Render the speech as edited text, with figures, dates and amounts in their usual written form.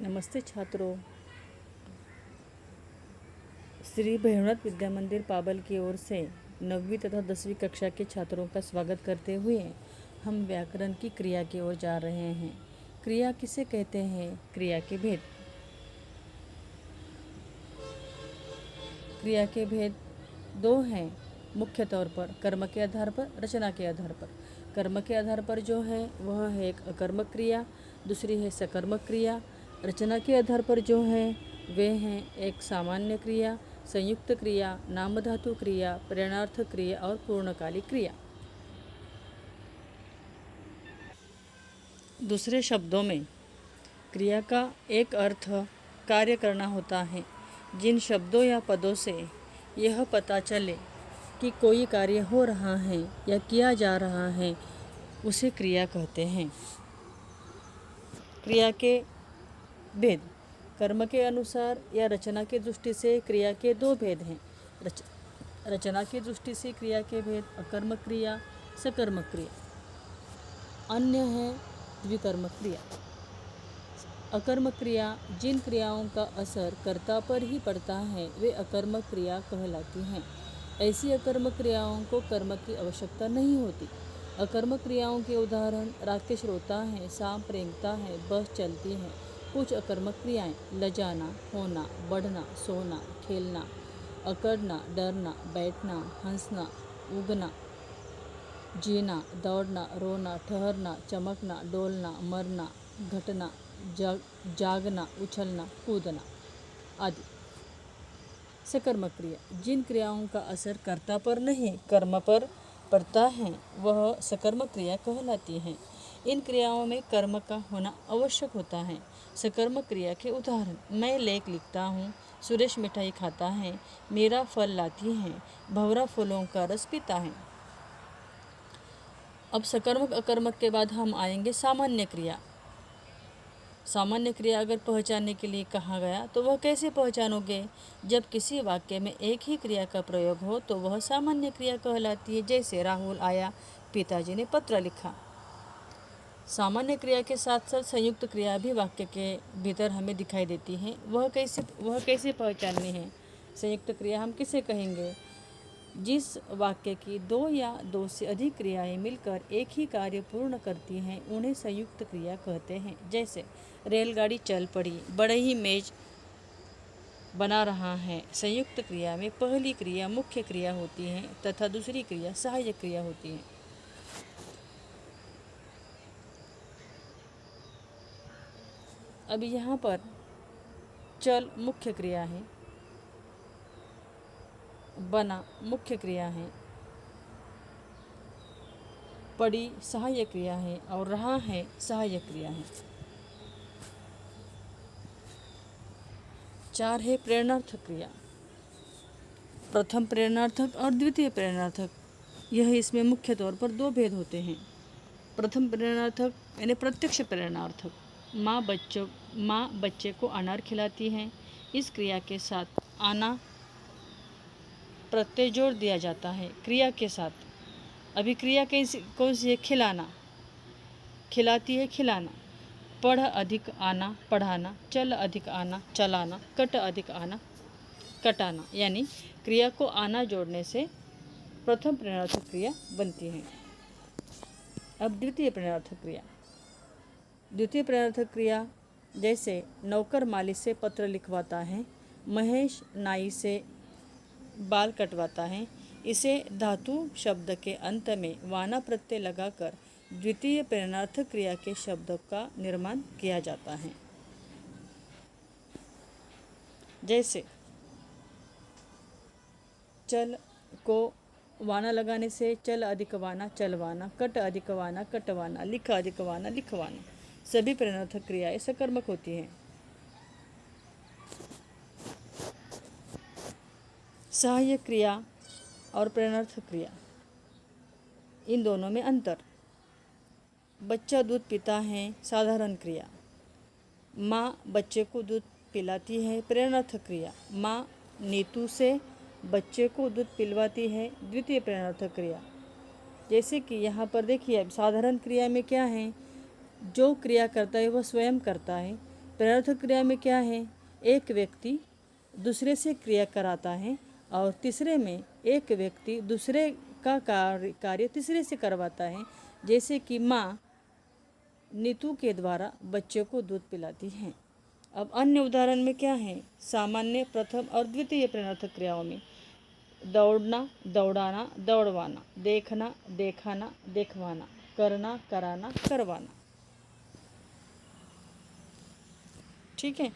नमस्ते छात्रों। श्री भैरवनाथ विद्या मंदिर पाबल की ओर से 9वीं तथा 10वीं कक्षा के छात्रों का स्वागत करते हुए हम व्याकरण की क्रिया की ओर जा रहे हैं। क्रिया किसे कहते हैं? क्रिया के भेद। क्रिया के भेद दो हैं मुख्य तौर पर, कर्म के आधार पर, रचना के आधार पर। कर्म के आधार पर जो है वह है एक अकर्मक क्रिया, दूसरी है सकर्मक क्रिया। रचना के आधार पर जो है वे हैं एक सामान्य क्रिया, संयुक्त क्रिया, नामधातु क्रिया, प्रेरणार्थक क्रिया और पूर्णकालिक क्रिया। दूसरे शब्दों में क्रिया का एक अर्थ कार्य करना होता है। जिन शब्दों या पदों से यह पता चले कि कोई कार्य हो रहा है या किया जा रहा है उसे क्रिया कहते हैं। क्रिया के भेद। कर्म के अनुसार या रचना की दृष्टि से क्रिया के दो भेद हैं। रचना की दृष्टि से क्रिया के भेद अकर्मक क्रिया, सकर्मक क्रिया। अन्य है द्विकर्मक क्रिया। अकर्मक क्रिया जिन क्रियाओं का असर कर्ता पर ही पड़ता है वे अकर्मक क्रिया कहलाती हैं। ऐसी अकर्मक क्रियाओं को कर्म की आवश्यकता नहीं होती। अकर्मक क्रियाओं के उदाहरण राग के श्रोता हैं, सांप रेंगता है, बस चलती है। कुछ अकर्मक क्रियाएं लजाना, होना, बढ़ना, सोना, खेलना, अकड़ना, डरना, बैठना, हंसना, उगना, जीना, दौड़ना, रोना, ठहरना, चमकना, डोलना, मरना, घटना, जागना, उछलना, कूदना आदि। सकर्मक क्रिया जिन क्रियाओं का असर कर्ता पर नहीं कर्म पर पड़ता है वह सकर्मक क्रिया कहलाती हैं। इन क्रियाओं में कर्म का होना आवश्यक होता है। सकर्मक क्रिया के उदाहरण: मैं लेख लिखता हूँ, सुरेश मिठाई खाता है, मीरा फल लाती है, भंवरा फूलों का रस पीता है। अब सकर्मक अकर्मक के बाद हम आएंगे सामान्य क्रिया। सामान्य क्रिया अगर पहचानने के लिए कहा गया तो वह कैसे पहचानोगे? जब किसी वाक्य में एक ही क्रिया का प्रयोग हो तो वह सामान्य क्रिया कहलाती है। जैसे राहुल आया, पिताजी ने पत्र लिखा। सामान्य क्रिया के साथ साथ संयुक्त क्रिया भी वाक्य के भीतर हमें दिखाई देती है। वह कैसे पहचाननी है? संयुक्त क्रिया हम किसे कहेंगे? जिस वाक्य की दो या दो से अधिक क्रियाएं मिलकर एक ही कार्य पूर्ण करती हैं उन्हें संयुक्त क्रिया कहते हैं। जैसे रेलगाड़ी चल पड़ी, बढ़ई मेज बना रहा है। संयुक्त क्रिया में पहली क्रिया मुख्य क्रिया होती है तथा दूसरी क्रिया सहायक क्रिया होती है। अब यहाँ पर चल मुख्य क्रिया है, बना मुख्य क्रिया है, पड़ी सहायक क्रिया है और रहा है सहायक क्रिया है। 4 है प्रेरणार्थक क्रिया। प्रथम प्रेरणार्थक और द्वितीय प्रेरणार्थक, यह इसमें मुख्य तौर पर दो भेद होते हैं। प्रथम प्रेरणार्थक यानी प्रत्यक्ष प्रेरणार्थक। माँ बच्चे को अनार खिलाती है। इस क्रिया के साथ आना प्रत्यय जोड़ दिया जाता है क्रिया के साथ। अभी क्रिया कौन सी है? खिलाना, खिलाती है खिलाना। पढ़ अधिक आना पढ़ाना, चल अधिक आना चलाना, कट अधिक आना कटाना। यानी क्रिया को आना जोड़ने से प्रथम प्रेरणार्थक क्रिया बनती है। अब द्वितीय प्रेरणार्थक क्रिया। द्वितीय प्रेरणार्थक क्रिया जैसे नौकर माली से पत्र लिखवाता है, महेश नाई से बाल कटवाता है। इसे धातु शब्द के अंत में वाना प्रत्यय लगाकर द्वितीय प्रेरणार्थक क्रिया के शब्द का निर्माण किया जाता है। जैसे चल को वाना लगाने से चल अधिक वाना चलवाना, कट अधिक वाना कटवाना, लिख अधिक वाना लिखवाना। सभी प्रेरणार्थक क्रियाएं सकर्मक होती हैं। सहायक क्रिया और प्रेरणार्थक क्रिया, इन दोनों में अंतर। बच्चा दूध पीता है, साधारण क्रिया। माँ बच्चे को दूध पिलाती है, प्रेरणार्थक क्रिया। माँ नीतू से बच्चे को दूध पिलवाती है, द्वितीय प्रेरणार्थक क्रिया। जैसे कि यहाँ पर देखिए साधारण क्रिया में क्या है? जो क्रिया करता है वह स्वयं करता है। प्रेरणार्थक क्रिया में क्या है, एक व्यक्ति दूसरे से क्रिया कराता है और तीसरे में एक व्यक्ति दूसरे का कार्य तीसरे से करवाता है। जैसे कि माँ नीतू के द्वारा बच्चे को दूध पिलाती है। अब अन्य उदाहरण में क्या है, सामान्य, प्रथम और द्वितीय प्रेरणार्थक क्रियाओं में दौड़ना, दौड़ाना, दौड़वाना, देखना, देखाना, देखवाना, करना, कराना, करवाना। ठीक है।